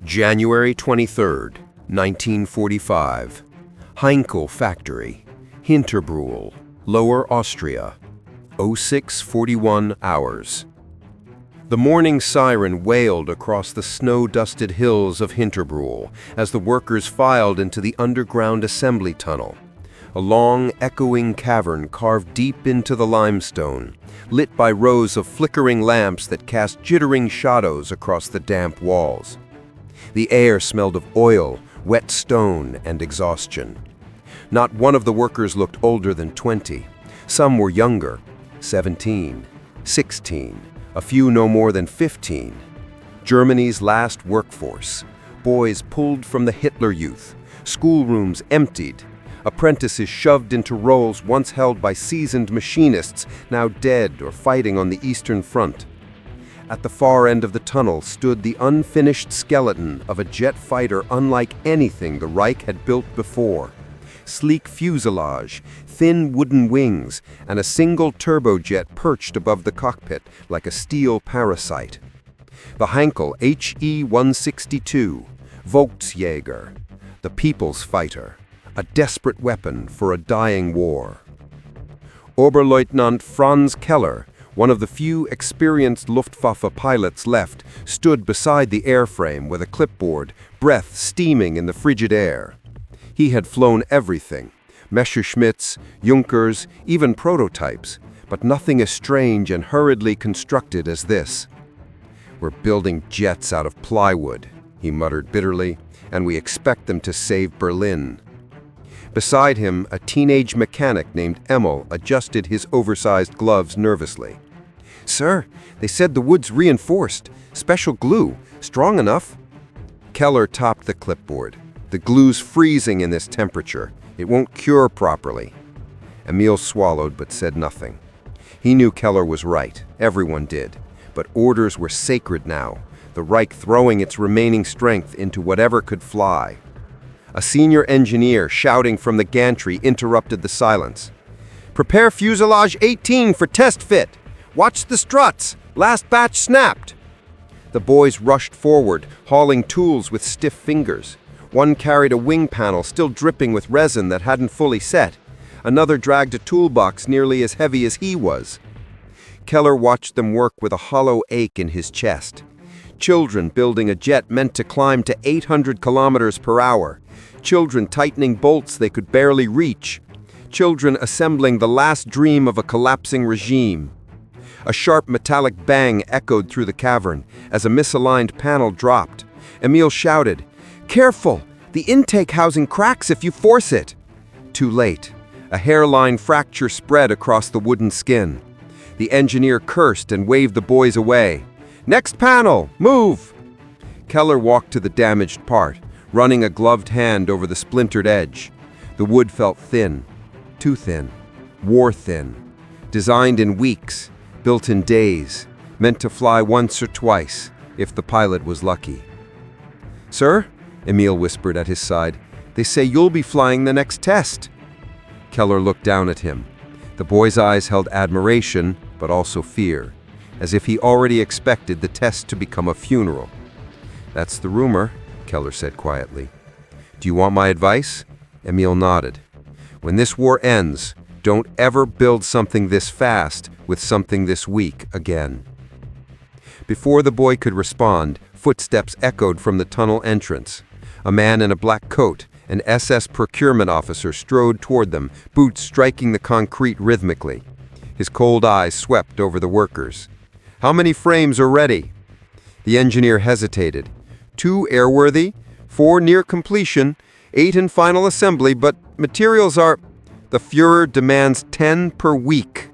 January 23rd, 1945. Heinkel Factory, Hinterbrühl, Lower Austria. 06:41 hours. The morning siren wailed across the snow-dusted hills of Hinterbrühl as the workers filed into the underground assembly tunnel, a long, echoing cavern carved deep into the limestone, lit by rows of flickering lamps that cast jittering shadows across the damp walls. The air smelled of oil, wet stone, and exhaustion. Not one of the workers looked older than 20. Some were younger, 17, 16, a few no more than 15. Germany's last workforce. Boys pulled from the Hitler Youth, schoolrooms emptied, apprentices shoved into roles once held by seasoned machinists, now dead or fighting on the Eastern Front. At the far end of the tunnel stood the unfinished skeleton of a jet fighter unlike anything the Reich had built before. Sleek fuselage, thin wooden wings, and a single turbojet perched above the cockpit like a steel parasite. The Heinkel He 162, Volksjäger, the people's fighter, a desperate weapon for a dying war. Oberleutnant Franz Keller, one of the few experienced Luftwaffe pilots left, stood beside the airframe with a clipboard, breath steaming in the frigid air. He had flown everything, Messerschmitts, Junkers, even prototypes, but nothing as strange and hurriedly constructed as this. "We're building jets out of plywood," he muttered bitterly, "and we expect them to save Berlin." Beside him, a teenage mechanic named Emil adjusted his oversized gloves nervously. "Sir, they said the wood's reinforced. Special glue. Strong enough." Keller topped the clipboard. "The glue's freezing in this temperature. It won't cure properly." Emil swallowed but said nothing. He knew Keller was right. Everyone did. But orders were sacred now, the Reich throwing its remaining strength into whatever could fly. A senior engineer shouting from the gantry interrupted the silence. "Prepare fuselage 18 for test fit. Watch the struts. Last batch snapped." The boys rushed forward, hauling tools with stiff fingers. One carried a wing panel still dripping with resin that hadn't fully set. Another dragged a toolbox nearly as heavy as he was. Keller watched them work with a hollow ache in his chest. Children building a jet meant to climb to 800 kilometers per hour. Children tightening bolts they could barely reach. Children assembling the last dream of a collapsing regime. A sharp metallic bang echoed through the cavern as a misaligned panel dropped. Emil shouted, "Careful! The intake housing cracks if you force it!" Too late. A hairline fracture spread across the wooden skin. The engineer cursed and waved the boys away. "Next panel! Move!" Keller walked to the damaged part, running a gloved hand over the splintered edge. The wood felt thin. Too thin. War thin. Designed in weeks. Built in days, meant to fly once or twice, if the pilot was lucky. "Sir," Emil whispered at his side, "they say you'll be flying the next test." Keller looked down at him. The boy's eyes held admiration, but also fear, as if he already expected the test to become a funeral. "That's the rumor," Keller said quietly. "Do you want my advice?" Emil nodded. "When this war ends, don't ever build something this fast with something this weak again." Before the boy could respond, footsteps echoed from the tunnel entrance. A man in a black coat, an SS procurement officer, strode toward them, boots striking the concrete rhythmically. His cold eyes swept over the workers. "How many frames are ready?" The engineer hesitated. 2 airworthy, 4 near completion, 8 in final assembly, but materials are... "The Führer demands 10 per week."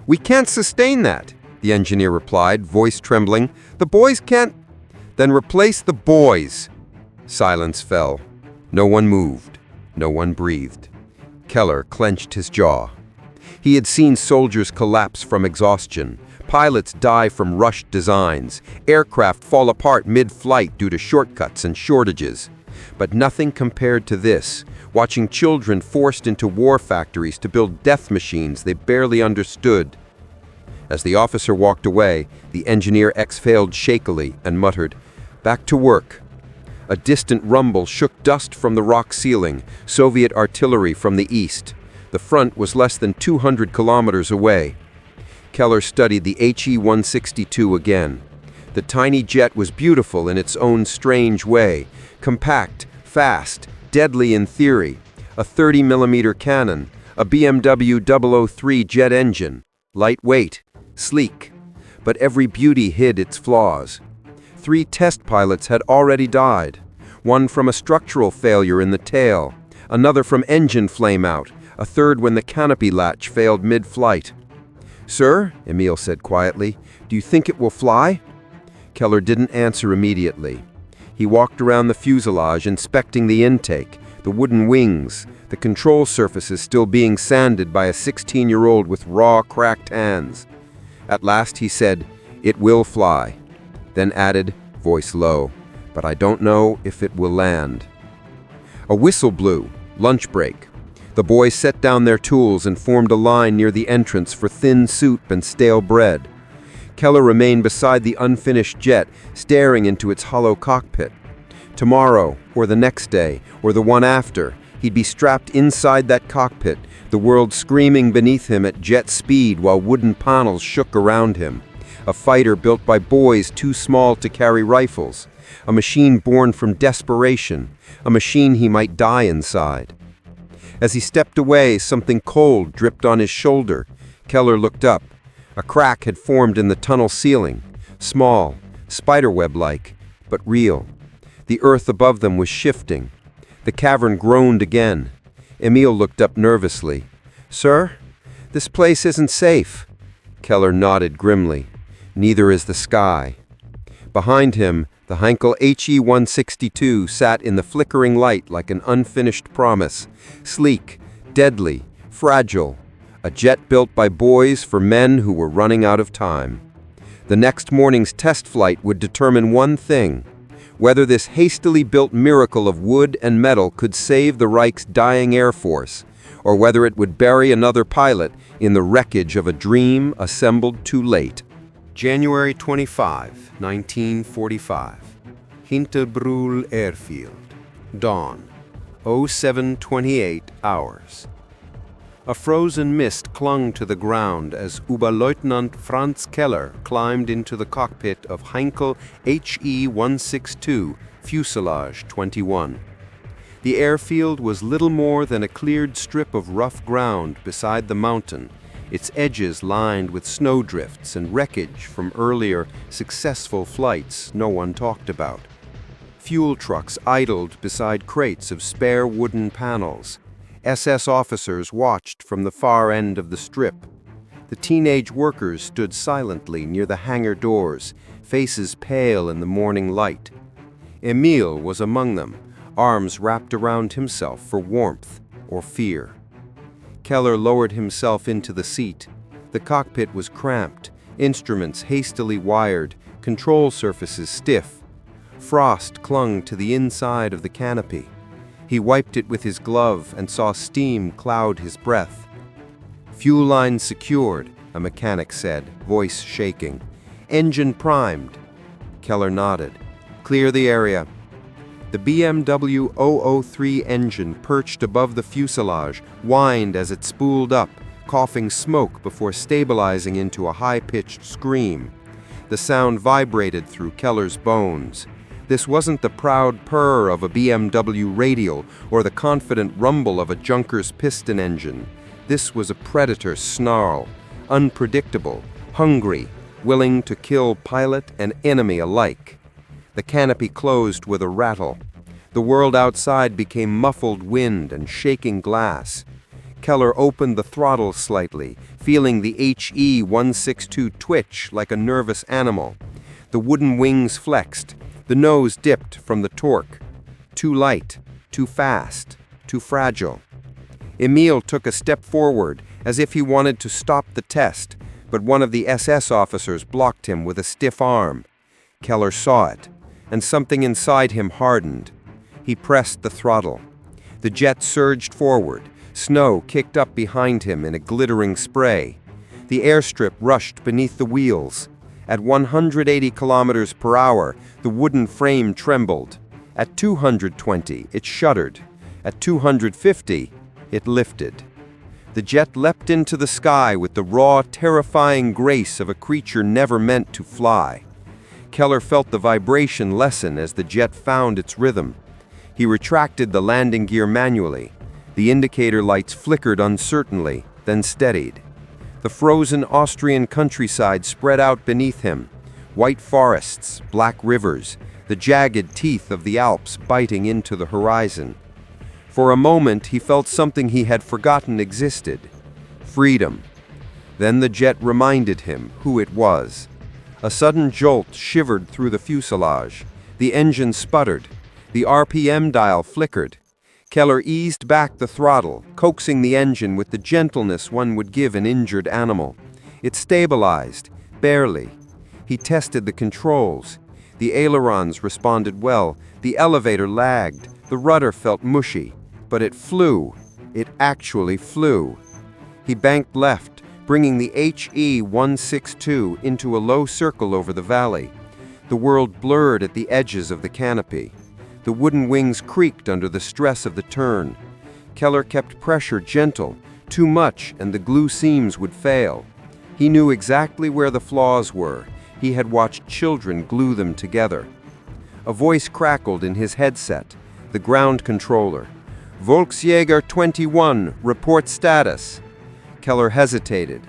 "We can't sustain that," the engineer replied, voice trembling. "The boys can't..." "Then replace the boys." Silence fell. No one moved. No one breathed. Keller clenched his jaw. He had seen soldiers collapse from exhaustion, pilots die from rushed designs, aircraft fall apart mid-flight due to shortcuts and shortages. But nothing compared to this, watching children forced into war factories to build death machines they barely understood. As the officer walked away, the engineer exhaled shakily and muttered, "Back to work." A distant rumble shook dust from the rock ceiling, Soviet artillery from the east. The front was less than 200 kilometers away. Keller studied the He-162 again. The tiny jet was beautiful in its own strange way, compact, fast, deadly in theory, a 30mm cannon, a BMW 003 jet engine, lightweight, sleek. But every beauty hid its flaws. 3 test pilots had already died, one from a structural failure in the tail, another from engine flameout, a third when the canopy latch failed mid-flight. "Sir," Emil said quietly, "do you think it will fly?" Keller didn't answer immediately. He walked around the fuselage, inspecting the intake, the wooden wings, the control surfaces still being sanded by a 16-year-old with raw, cracked hands. At last he said, "It will fly," then added, voice low, "but I don't know if it will land." A whistle blew. Lunch break. The boys set down their tools and formed a line near the entrance for thin soup and stale bread. Keller remained beside the unfinished jet, staring into its hollow cockpit. Tomorrow, or the next day, or the one after, he'd be strapped inside that cockpit, the world screaming beneath him at jet speed while wooden panels shook around him. A fighter built by boys too small to carry rifles. A machine born from desperation. A machine he might die inside. As he stepped away, something cold dripped on his shoulder. Keller looked up. A crack had formed in the tunnel ceiling. Small, spiderweb-like, but real. The earth above them was shifting. The cavern groaned again. Emil looked up nervously. "Sir, this place isn't safe." Keller nodded grimly. "Neither is the sky." Behind him, the Heinkel He-162 sat in the flickering light like an unfinished promise, sleek, deadly, fragile, a jet built by boys for men who were running out of time. The next morning's test flight would determine one thing: whether this hastily built miracle of wood and metal could save the Reich's dying air force, or whether it would bury another pilot in the wreckage of a dream assembled too late. January 25, 1945. Hinterbrühl Airfield. Dawn. 07:28 hours. A frozen mist clung to the ground as Oberleutnant Franz Keller climbed into the cockpit of Heinkel He-162, Fuselage 21. The airfield was little more than a cleared strip of rough ground beside the mountain, its edges lined with snowdrifts and wreckage from earlier, successful flights no one talked about. Fuel trucks idled beside crates of spare wooden panels. SS officers watched from the far end of the strip. The teenage workers stood silently near the hangar doors, faces pale in the morning light. Emil was among them, arms wrapped around himself for warmth or fear. Keller lowered himself into the seat. The cockpit was cramped, instruments hastily wired, control surfaces stiff. Frost clung to the inside of the canopy. He wiped it with his glove and saw steam cloud his breath. "Fuel line secured," a mechanic said, voice shaking. "Engine primed." Keller nodded. "Clear the area." The BMW 003 engine perched above the fuselage whined as it spooled up, coughing smoke before stabilizing into a high-pitched scream. The sound vibrated through Keller's bones. This wasn't the proud purr of a BMW radial or the confident rumble of a junker's piston engine. This was a predator snarl, unpredictable, hungry, willing to kill pilot and enemy alike. The canopy closed with a rattle. The world outside became muffled wind and shaking glass. Keller opened the throttle slightly, feeling the He-162 twitch like a nervous animal. The wooden wings flexed. The nose dipped from the torque. Too light, too fast, too fragile. Emil took a step forward, as if he wanted to stop the test, but one of the SS officers blocked him with a stiff arm. Keller saw it, and something inside him hardened. He pressed the throttle. The jet surged forward. Snow kicked up behind him in a glittering spray. The airstrip rushed beneath the wheels. At 180 kilometers per hour, the wooden frame trembled. At 220, it shuddered. At 250, it lifted. The jet leapt into the sky with the raw, terrifying grace of a creature never meant to fly. Keller felt the vibration lessen as the jet found its rhythm. He retracted the landing gear manually. The indicator lights flickered uncertainly, then steadied. The frozen Austrian countryside spread out beneath him. White forests, black rivers, the jagged teeth of the Alps biting into the horizon. For a moment, he felt something he had forgotten existed: freedom. Then the jet reminded him who it was. A sudden jolt shivered through the fuselage. The engine sputtered. The RPM dial flickered. Keller eased back the throttle, coaxing the engine with the gentleness one would give an injured animal. It stabilized, barely. He tested the controls. The ailerons responded well. The elevator lagged. The rudder felt mushy. But it flew. It actually flew. He banked left, bringing the HE-162 into a low circle over the valley. The world blurred at the edges of the canopy. The wooden wings creaked under the stress of the turn. Keller kept pressure gentle. Too much, and the glue seams would fail. He knew exactly where the flaws were. He had watched children glue them together. A voice crackled in his headset. The ground controller. Volksjäger 21, report status. Keller hesitated.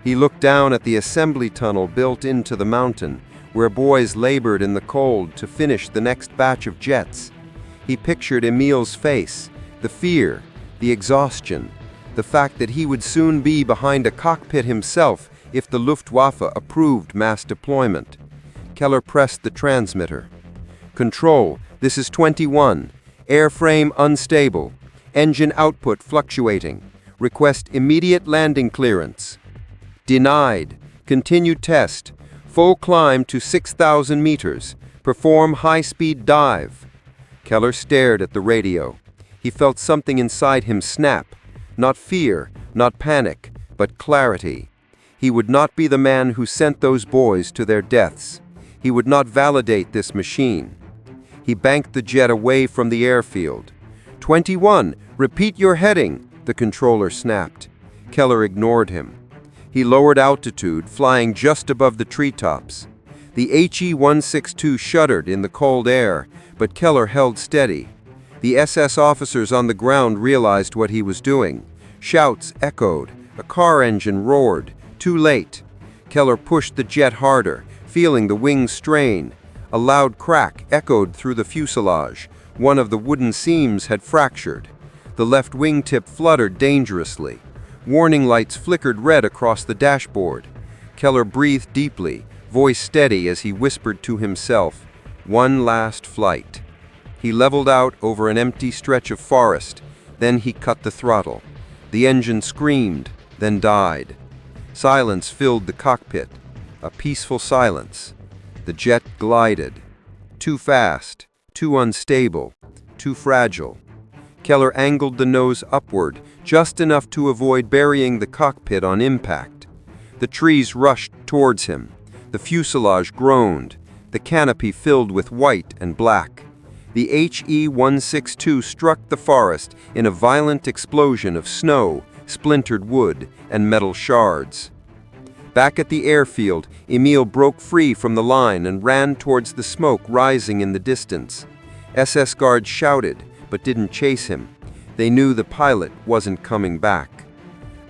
He looked down at the assembly tunnel built into the mountain, where boys labored in the cold to finish the next batch of jets. He pictured Emil's face, the fear, the exhaustion, the fact that he would soon be behind a cockpit himself if the Luftwaffe approved mass deployment. Keller pressed the transmitter. Control, this is 21. Airframe unstable. Engine output fluctuating. Request immediate landing clearance. Denied. Continue test. Full climb to 6,000 meters. Perform high-speed dive. Keller stared at the radio. He felt something inside him snap. Not fear, not panic, but clarity. He would not be the man who sent those boys to their deaths. He would not validate this machine. He banked the jet away from the airfield. 21, repeat your heading, the controller snapped. Keller ignored him. He lowered altitude, flying just above the treetops. The HE-162 shuddered in the cold air, but Keller held steady. The SS officers on the ground realized what he was doing. Shouts echoed. A car engine roared. Too late. Keller pushed the jet harder, feeling the wings strain. A loud crack echoed through the fuselage. One of the wooden seams had fractured. The left wingtip fluttered dangerously. Warning lights flickered red across the dashboard. Keller breathed deeply, voice steady as he whispered to himself, "One last flight." He leveled out over an empty stretch of forest. Then he cut the throttle. The engine screamed, then died. Silence filled the cockpit, a peaceful silence. The jet glided. Too fast, too unstable, too fragile. Keller angled the nose upward, just enough to avoid burying the cockpit on impact. The trees rushed towards him. The fuselage groaned. The canopy filled with white and black. The HE-162 struck the forest in a violent explosion of snow, splintered wood, and metal shards. Back at the airfield, Emil broke free from the line and ran towards the smoke rising in the distance. SS guards shouted, but didn't chase him. They knew the pilot wasn't coming back.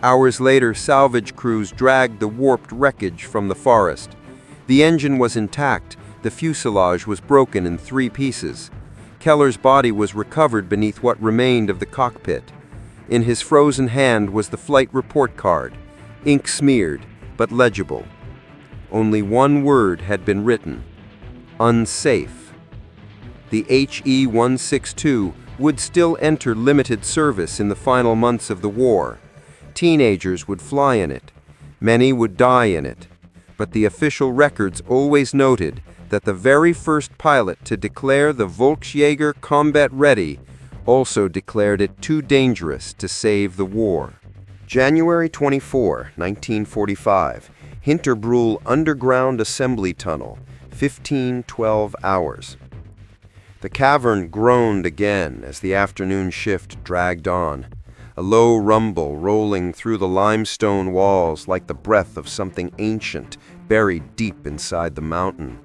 Hours later, salvage crews dragged the warped wreckage from the forest. The engine was intact. The fuselage was broken in 3 pieces. Keller's body was recovered beneath what remained of the cockpit. In his frozen hand was the flight report card, ink smeared, but legible. Only one word had been written: unsafe. The HE-162 would still enter limited service in the final months of the war. Teenagers would fly in it. Many would die in it. But the official records always noted that the very first pilot to declare the Volksjäger combat ready also declared it too dangerous to save the war. January 24, 1945, Hinterbrühl Underground Assembly Tunnel, 15-12 hours. The cavern groaned again as the afternoon shift dragged on, a low rumble rolling through the limestone walls like the breath of something ancient buried deep inside the mountain.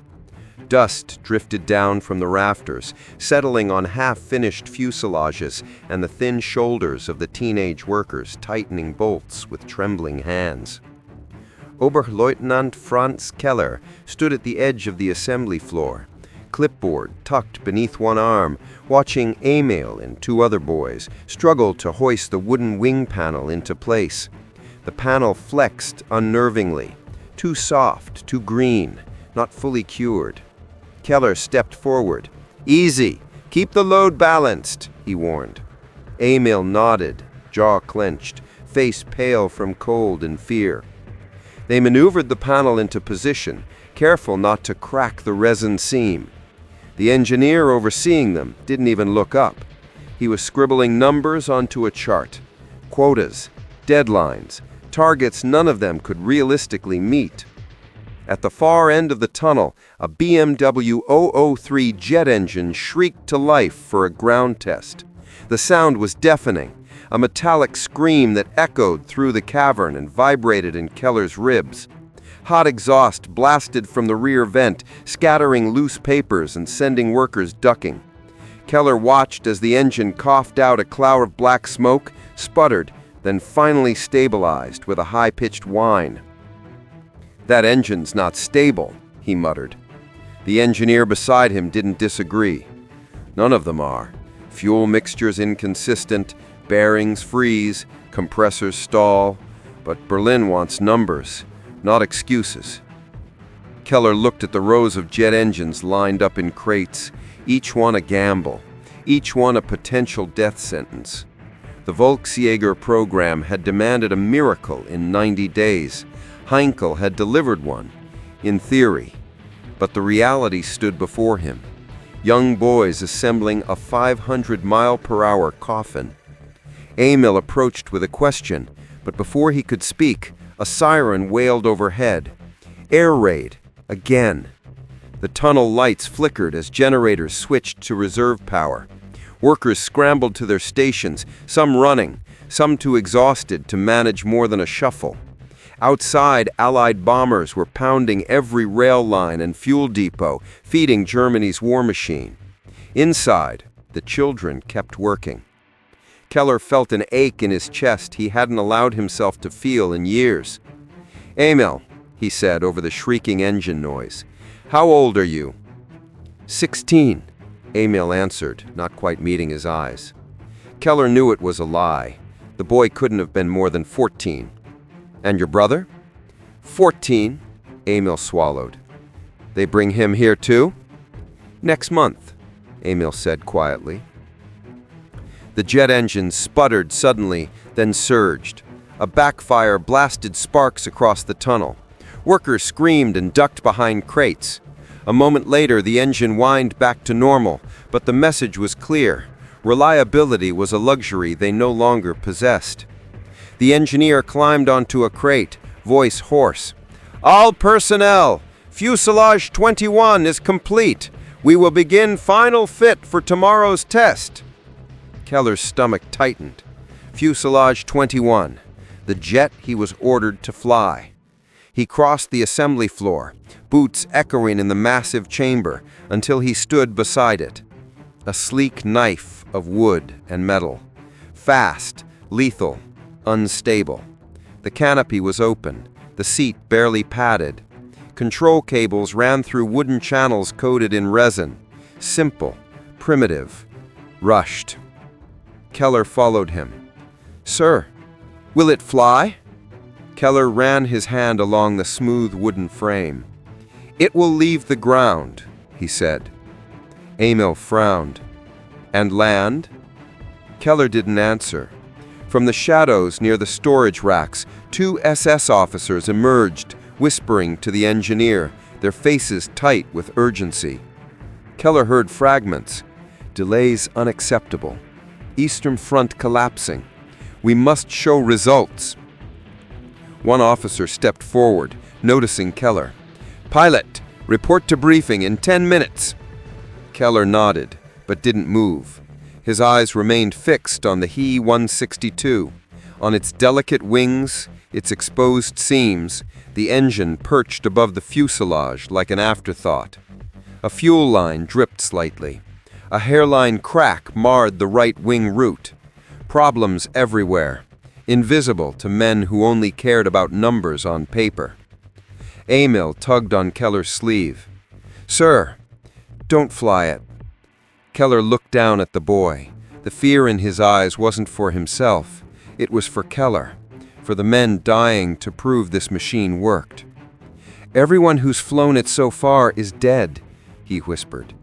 Dust drifted down from the rafters, settling on half-finished fuselages and the thin shoulders of the teenage workers tightening bolts with trembling hands. Oberleutnant Franz Keller stood at the edge of the assembly floor, clipboard tucked beneath one arm, watching Emil and two other boys struggle to hoist the wooden wing panel into place. The panel flexed unnervingly, too soft, too green, not fully cured. Keller stepped forward. "Easy, keep the load balanced," he warned. Emil nodded, jaw clenched, face pale from cold and fear. They maneuvered the panel into position, careful not to crack the resin seam. The engineer overseeing them didn't even look up. He was scribbling numbers onto a chart. Quotas, deadlines, targets none of them could realistically meet. At the far end of the tunnel, a BMW 003 jet engine shrieked to life for a ground test. The sound was deafening, a metallic scream that echoed through the cavern and vibrated in Keller's ribs. Hot exhaust blasted from the rear vent, scattering loose papers and sending workers ducking. Keller watched as the engine coughed out a cloud of black smoke, sputtered, then finally stabilized with a high-pitched whine. "That engine's not stable," he muttered. The engineer beside him didn't disagree. "None of them are. Fuel mixture's inconsistent, bearings freeze, compressors stall. But Berlin wants numbers, not excuses." Keller looked at the rows of jet engines lined up in crates, each one a gamble, each one a potential death sentence. The Volksjäger program had demanded a miracle in 90 days. Heinkel had delivered one, in theory. But the reality stood before him. Young boys assembling a 500-mile-per-hour coffin. Emil approached with a question, but before he could speak, a siren wailed overhead. Air raid, again. The tunnel lights flickered as generators switched to reserve power. Workers scrambled to their stations, some running, some too exhausted to manage more than a shuffle. Outside, Allied bombers were pounding every rail line and fuel depot, feeding Germany's war machine. Inside, the children kept working. Keller felt an ache in his chest he hadn't allowed himself to feel in years. "Emil," he said over the shrieking engine noise, "how old are you?" 16, Emil answered, not quite meeting his eyes. Keller knew it was a lie. The boy couldn't have been more than 14. "And your brother?" 14, Emil swallowed. "They bring him here too?" "Next month," Emil said quietly. The jet engine sputtered suddenly, then surged. A backfire blasted sparks across the tunnel. Workers screamed and ducked behind crates. A moment later, the engine whined back to normal, but the message was clear. Reliability was a luxury they no longer possessed. The engineer climbed onto a crate, voice hoarse. "All personnel! Fuselage 21 is complete. We will begin final fit for tomorrow's test." Keller's stomach tightened. Fuselage 21, the jet he was ordered to fly. He crossed the assembly floor, boots echoing in the massive chamber, until he stood beside it. A sleek knife of wood and metal. Fast, lethal, unstable. The canopy was open, the seat barely padded. Control cables ran through wooden channels coated in resin. Simple, primitive, rushed. Keller followed him. "Sir, will it fly?" Keller ran his hand along the smooth wooden frame. "It will leave the ground," he said. Emil frowned. "And land?" Keller didn't answer. From the shadows near the storage racks, 2 SS officers emerged, whispering to the engineer, their faces tight with urgency. Keller heard fragments. "Delays unacceptable. Eastern Front collapsing. We must show results." One officer stepped forward, noticing Keller. "Pilot, report to briefing in 10 minutes." Keller nodded, but didn't move. His eyes remained fixed on the He-162. On its delicate wings, its exposed seams, the engine perched above the fuselage like an afterthought. A fuel line dripped slightly. A hairline crack marred the right wing root. Problems everywhere, invisible to men who only cared about numbers on paper. Emil tugged on Keller's sleeve. "Sir, don't fly it." Keller looked down at the boy. The fear in his eyes wasn't for himself. It was for Keller, for the men dying to prove this machine worked. "Everyone who's flown it so far is dead," he whispered.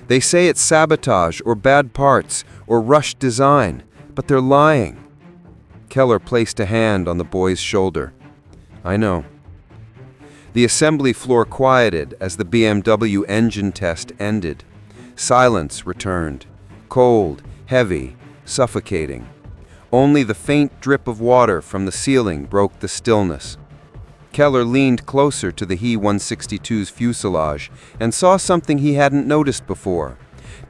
"They say it's sabotage or bad parts or rushed design, but they're lying." Keller placed a hand on the boy's shoulder. "I know." The assembly floor quieted as the BMW engine test ended. Silence returned, cold, heavy, suffocating. Only the faint drip of water from the ceiling broke the stillness. Keller leaned closer to the He-162's fuselage and saw something he hadn't noticed before.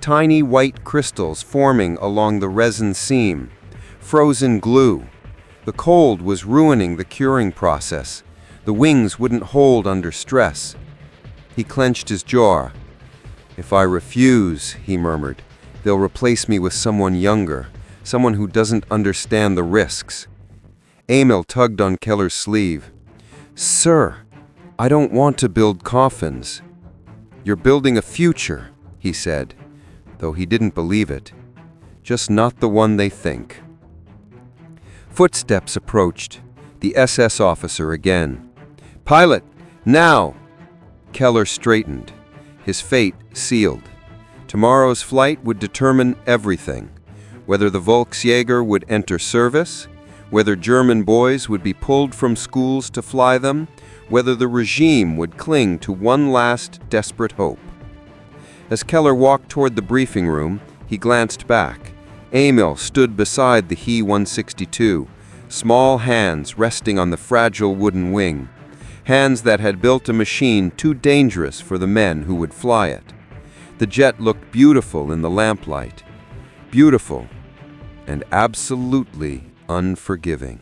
Tiny white crystals forming along the resin seam. Frozen glue. The cold was ruining the curing process. The wings wouldn't hold under stress. He clenched his jaw. "If I refuse," he murmured, "they'll replace me with someone younger, someone who doesn't understand the risks." Emil tugged on Keller's sleeve. "Sir, I don't want to build coffins." "You're building a future," he said, though he didn't believe it. "Just not the one they think." Footsteps approached. The SS officer again. "Pilot, now!" Keller straightened, his fate sealed. Tomorrow's flight would determine everything. Whether the Volksjäger would enter service, whether German boys would be pulled from schools to fly them, whether the regime would cling to one last desperate hope. As Keller walked toward the briefing room, he glanced back. Emil stood beside the He-162, small hands resting on the fragile wooden wing. Hands that had built a machine too dangerous for the men who would fly it. The jet looked beautiful in the lamplight. Beautiful and absolutely unforgiving.